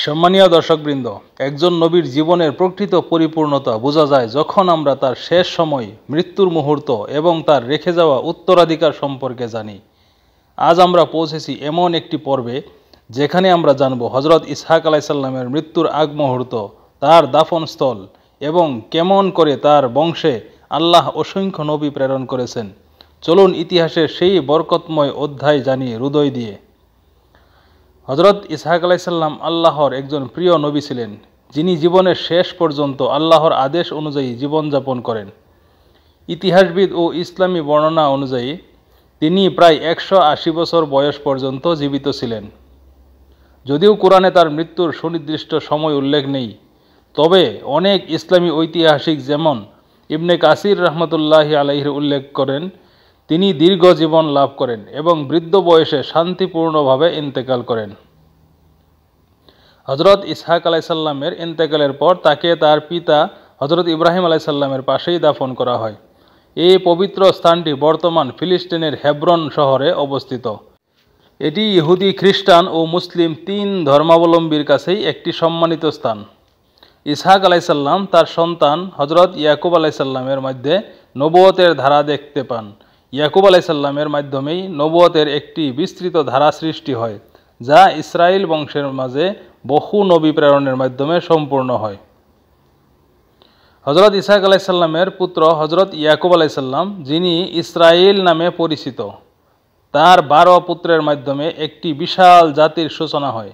সম্মানীয় দর্শকবৃন্দ, একজন নবীর জীবনের প্রকৃত পরিপূর্ণতা বোঝা যায় যখন আমরা তার শেষ সময়, মৃত্যুর মুহূর্ত এবং তার রেখে যাওয়া উত্তরাধিকার সম্পর্কে জানি। আজ আমরা পৌঁছেছি এমন একটি পর্বে যেখানে আমরা জানব হজরত ইসহাক আলাইসাল্লামের মৃত্যুর আগ মুহূর্ত, তার দাফনস্থল এবং কেমন করে তার বংশে আল্লাহ অসংখ্য নবী প্রেরণ করেছেন। চলুন ইতিহাসের সেই বরকতময় অধ্যায় জানি হৃদয় দিয়ে। হজরত ইসহাক আলাইসাল্লাম আল্লাহর একজন প্রিয় নবী ছিলেন, যিনি জীবনের শেষ পর্যন্ত আল্লাহর আদেশ অনুযায়ী জীবনযাপন করেন। ইতিহাসবিদ ও ইসলামী বর্ণনা অনুযায়ী তিনি প্রায় 180 বছর বয়স পর্যন্ত জীবিত ছিলেন। যদিও কোরআনে তার মৃত্যুর সুনির্দিষ্ট সময় উল্লেখ নেই, তবে অনেক ইসলামী ঐতিহাসিক যেমন ইবনে কাসির রহমতুল্লাহি আলাইহি উল্লেখ করেন তিনি দীর্ঘ জীবন লাভ করেন এবং বৃদ্ধ বয়সে শান্তিপূর্ণভাবে ইন্তেকাল করেন। হজরত ইসহাক আলাইসাল্লামের ইন্তেকালের পর তাকে তার পিতা হজরত ইব্রাহিম আলাইসাল্লামের পাশেই দাফন করা হয়। এই পবিত্র স্থানটি বর্তমান ফিলিস্তিনের হেব্রন শহরে অবস্থিত। এটি ইহুদি, খ্রিস্টান ও মুসলিম 3 ধর্মাবলম্বীর কাছেই একটি সম্মানিত স্থান। ইসহাক আলাইসাল্লাম তার সন্তান হজরত ইয়াকুব আলাইসাল্লামের মধ্যে নবুয়তের ধারা দেখতে পান। ইয়াকুব আলাইসাল্লামের মাধ্যমেই নবুয়তের একটি বিস্তৃত ধারা সৃষ্টি হয়, যা ইসরায়েল বংশের মাঝে বহু নবী প্রেরণের মাধ্যমে সম্পূর্ণ হয়। হজরত ইসহাক আলাইসাল্লামের পুত্র হজরত ইয়াকুব আলাইসাল্লাম, যিনি ইসরায়েল নামে পরিচিত, তার 12 পুত্রের মাধ্যমে একটি বিশাল জাতির সূচনা হয়।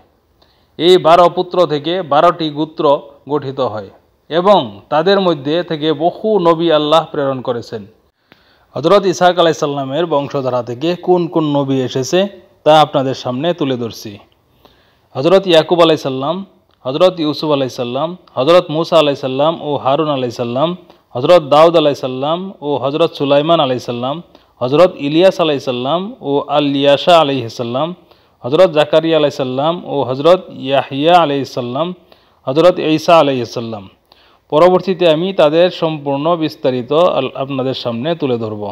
এই 12 পুত্র থেকে 12টি গোত্র গঠিত হয় এবং তাদের মধ্যে থেকে বহু নবী আল্লাহ প্রেরণ করেছেন। হজরত ইসহাক আলাইসাল্লামের বংশধারা থেকে কোন কোন নবী এসেছে তা আপনাদের সামনে তুলে ধরছি। হজরত ইয়াকুব আলাইসাল্লাম, হজরত ইউসুফ আলাইসাল্লাম, হজরত মুসা আলাইসাল্লাম ও হারুন আলাইসাল্লাম, হজরত দাউদ আলাইসাল্লাম ও হজরত সুলাইমান আলাইসাল্লাম, হজরত ইলিয়াস আলাইসাল্লাম ও আল-ইয়াসা আলাইহিসাল্লাম, হজরত জাকারিয়া আলাইসাল্লাম ও হজরত ইয়াহিয়া আলাইসাল্লাম, হজরত ঈসা আলাইসাল্লাম। পরবর্তীতে আমি তাদের সম্পূর্ণ বিস্তারিত আপনাদের সামনে তুলে ধরব।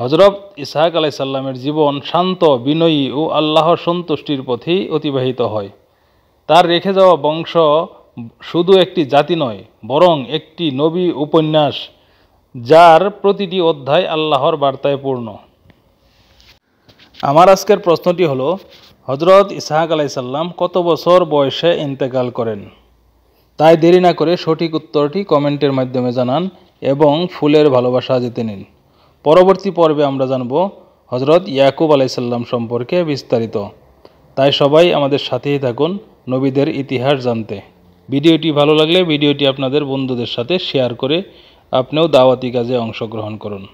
হজরত ইসহাক আলাইসাল্লামের জীবন শান্ত, বিনয়ী ও আল্লাহর সন্তুষ্টির পথেই অতিবাহিত হয়। তার রেখে যাওয়া বংশ শুধু একটি জাতি নয়, বরং একটি নবী উপন্যাস, যার প্রতিটি অধ্যায় আল্লাহর বার্তায় পূর্ণ। আমার আজকের প্রশ্নটি হলো, হজরত ইসহাক আলাইসাল্লাম কত বছর বয়সে ইন্তেকাল করেন? তাই দেরি না করে সঠিক উত্তরটি কমেন্টের মাধ্যমে জানান এবং ফুলের ভালোবাসা জিতে নিন। পরবর্তী পর্বে আমরা জানব হজরত ইয়াকুব আলাইসাল্লাম সম্পর্কে বিস্তারিত। তাই সবাই আমাদের সাথেই থাকুন নবীদের ইতিহাস জানতে। ভিডিওটি ভালো লাগলে ভিডিওটি আপনাদের বন্ধুদের সাথে শেয়ার করে আপনিও দাওয়াতি কাজে অংশগ্রহণ করুন।